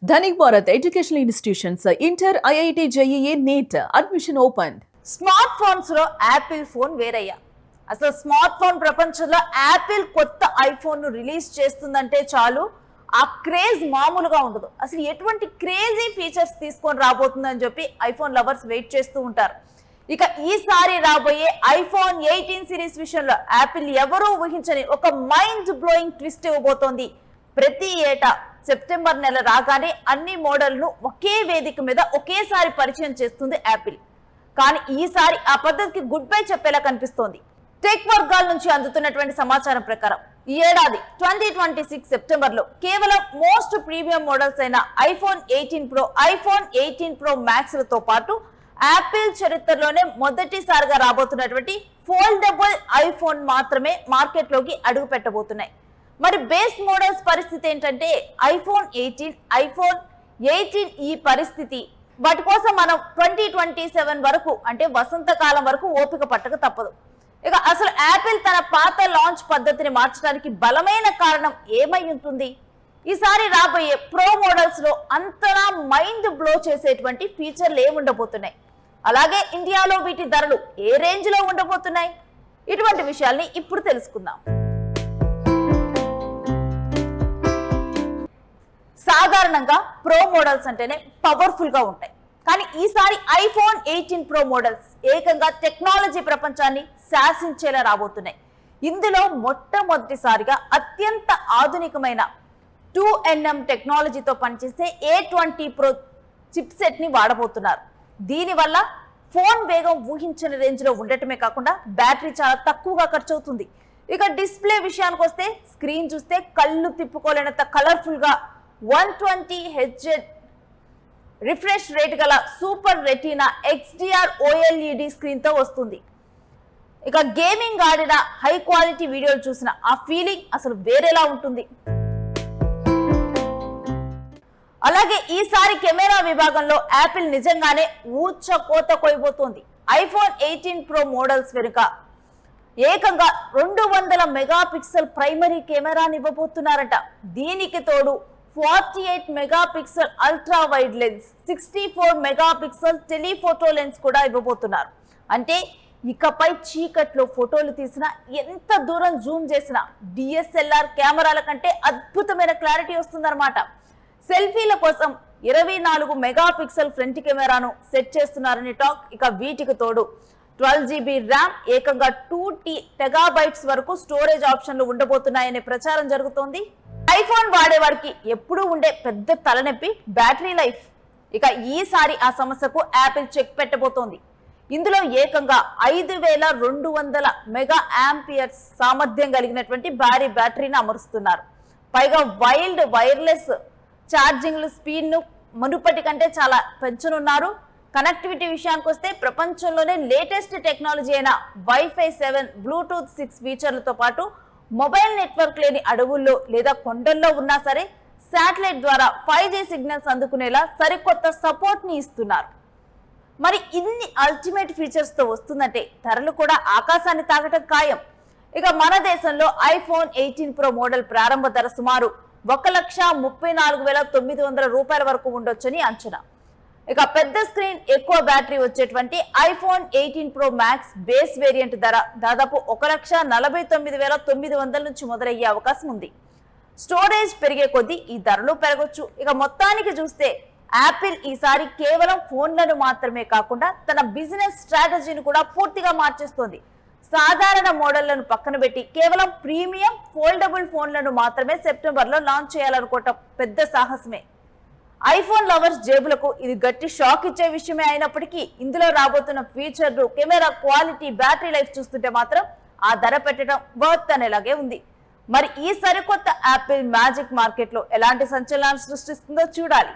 Dhanik Bharat Educational Institutions, Inter, IIT, JEE, NEET, admission opened. Smart phones లో Apple phone వేరయ్యా. అసలు smart phone ప్రపంచంలో Apple కొత్త iPhone ను release చేస్తుందంటే చాలు ఆ క్రేజ్ మామూలుగా ఉండదు. అసలు ఎటువంటి క్రేజీ ఫీచర్స్ తీసుకొని రాబోతుందని చెప్పి ఐఫోన్ లవర్స్ వెయిట్ చేస్తూ ఉంటారు. ఇక ఈసారి రాబోయే ఐఫోన్ 18 సిరీస్ విషయంలో యాపిల్ ఎవరూ ఊహించని ఒక మైండ్ బ్లోయింగ్ ట్విస్ట్ ఇవ్వబోతోంది. ప్రతి ఏటా సెప్టెంబర్ నెల రాగానే అన్ని మోడల్ను ఒకే వేదిక మీద ఒకేసారి పరిచయం చేస్తుంది యాపిల్. కానీ ఈసారి ఆ పద్ధతికి గుడ్ బై చెప్పేలా కనిపిస్తోంది. టెక్ వర్గాల నుంచి అందుతున్నటువంటి సమాచారం ప్రకారం ఈ ఏడాది 2026 సెప్టెంబర్ లో కేవలం మోస్ట్ ప్రీమియం మోడల్స్ అయిన iPhone 18 pro, iPhone 18 pro max లతో పాటు యాపిల్ చరిత్రలోనే మొదటిసారిగా రాబోతున్నటువంటి ఫోల్డబుల్ ఐఫోన్ మాత్రమే మార్కెట్ లోకి అడుగు పెట్టబోతున్నాయి. మరి బేస్ మోడల్స్ పరిస్థితి ఏంటంటే ఐఫోన్ 18, ఐఫోన్ 18 ఈ పరిస్థితి వాటి కోసం మనం 2027 వరకు అంటే వసంతకాలం వరకు ఓపిక పట్టక తప్పదు. ఇక అసలు యాపిల్ తన పాత లాంచ్ పద్ధతిని మార్చడానికి బలమైన కారణం ఏమై ఉంటుంది? ఈసారి రాబోయే ప్రో మోడల్స్ లో అంతలా మైండ్ బ్లో చేసేటువంటి ఫీచర్లు ఏముండబోతున్నాయి, అలాగే ఇండియాలో వీటి ధరలు ఏ రేంజ్ లో ఉండబోతున్నాయి, ఇటువంటి విషయాల్ని ఇప్పుడు తెలుసుకుందాం. సాధారణంగా ప్రో మోడల్స్ అంటేనే పవర్ఫుల్ గా ఉంటాయి. కానీ ఈసారి ఐఫోన్ 18 ప్రో మోడల్స్ ఏకంగా టెక్నాలజీ ప్రపంచాన్ని శాసించేలా రాబోతున్నాయి. ఇందులో మొట్టమొదటిసారిగా అత్యంత ఆధునికమైన 2nm టెక్నాలజీతో పనిచేసే A20 ప్రో చిప్ సెట్ ని వాడబోతున్నారు. దీనివల్ల ఫోన్ వేగం ఊహించిన రేంజ్ లో ఉండటమే కాకుండా బ్యాటరీ చాలా తక్కువగా ఖర్చు అవుతుంది. ఇక డిస్ప్లే విషయానికి వస్తే స్క్రీన్ చూస్తే కళ్ళు తిప్పుకోలేనంత కలర్ఫుల్ గా 120 Hz రిఫ్రెష్ రేట్ గల super retina XDR OLED screen తో వస్తుంది. ఇక గేమింగ్ ఆడిన హై క్వాలిటీ వీడియోలు చూసిన ఆ ఫీలింగ్ అసలు వేరేలా ఉంటుంది. అలాగే ఈసారి కెమెరా విభాగంలో యాపిల్ నిజంగానే ఊచ కోత కోయబోతోంది. ఐఫోన్ 18 ప్రో మోడల్స్ వెనుక ఏకంగా 200 మెగాపిక్సెల్ ప్రైమరీ కెమెరాని ఇవ్వబోతున్నారట. దీనికి తోడు 48 megapixel ultra wide lens, 64 megapixel telephoto lens కూడా ఇవ్వబోతున్నారు. అంటే ఇకపై చీకట్లో ఫోటోలు తీసినా ఎంత దూరం జూమ్ చేసినా DSLR కెమెరాల కంటే అద్భుతమైన క్లారిటీ వస్తుందన్నమాట. సెల్ఫీల కోసం 24 మెగాపిక్సెల్ ఫ్రంట్ కెమెరాను సెట్ చేస్తున్నారని టాక్. ఇక వీటికి తోడు 12GB ర్యామ్, ఏకంగా 2 టెగాబైట్స్ వరకు స్టోరేజ్ ఆప్షన్లు ఉండబోతున్నాయనే ప్రచారం జరుగుతోంది. ఐఫోన్ వాడే వారికి ఎప్పుడూ ఉండే పెద్ద తలనొప్పి బ్యాటరీ లైఫ్. ఇక ఈసారి ఆ సమస్యకు యాపిల్ చెక్ పెట్టబోతోంది. ఇందులో ఏకంగా 5200 మెగా యాంపియర్స్ సామర్థ్యం కలిగినటువంటి భారీ బ్యాటరీని అమరుస్తున్నారు. పైగా వైర్లెస్ ఛార్జింగ్ స్పీడ్ ను మునుపటి కంటే చాలా పెంచనున్నారు. కనెక్టివిటీ విషయానికి వస్తే ప్రపంచంలోనే లేటెస్ట్ టెక్నాలజీ అయిన వైఫై 7, బ్లూటూత్ 6 ఫీచర్లతో పాటు మొబైల్ నెట్వర్క్ లేని అడవుల్లో లేదా కొండల్లో ఉన్నా సరే శాటిలైట్ ద్వారా 5G సిగ్నల్స్ అందుకునేలా సరికొత్త సపోర్ట్ ని ఇస్తున్నారు. మరి ఇన్ని అల్టిమేట్ ఫీచర్స్ తో వస్తుందంటే ధరలు కూడా ఆకాశాన్ని తాకటం ఖాయం. ఇక మన దేశంలో ఐఫోన్ 18 ప్రో మోడల్ ప్రారంభ ధర సుమారు 1,34,900 రూపాయల వరకు ఉండొచ్చని అంచనా. ఇక పెద్ద స్క్రీన్, ఎక్కువ బ్యాటరీ వచ్చేటువంటి iPhone 18 pro max base variant ధర దాదాపు 1,49,900 నుంచి మొదలయ్యే అవకాశం ఉంది. స్టోరేజ్ పెరిగే కొద్దీ ఈ ధరలు పెరగొచ్చు. ఇక మొత్తానికి చూస్తే యాపిల్ ఈసారి కేవలం ఫోన్లను మాత్రమే కాకుండా తన బిజినెస్ స్ట్రాటజీని కూడా పూర్తిగా మార్చేస్తోంది. సాధారణ మోడళ్లను పక్కన పెట్టి కేవలం ప్రీమియం ఫోల్డబుల్ ఫోన్లను మాత్రమే సెప్టెంబర్ లో లాంచ్ చేయాలనుకోవటం పెద్ద సాహసమే. ఐఫోన్ లవర్స్ జేబులకు ఇది గట్టి షాక్ ఇచ్చే విషయమే అయినప్పటికీ ఇందులో రాబోతున్న ఫీచర్లు, కెమెరా క్వాలిటీ, బ్యాటరీ లైఫ్ చూస్తుంటే మాత్రం ఆ ధర పెట్టడం వర్త్ అనేలాగే ఉంది. మరి ఈ సరికొత్త యాపిల్ మ్యాజిక్ మార్కెట్ లో ఎలాంటి సంచలనాలు సృష్టిస్తుందో చూడాలి.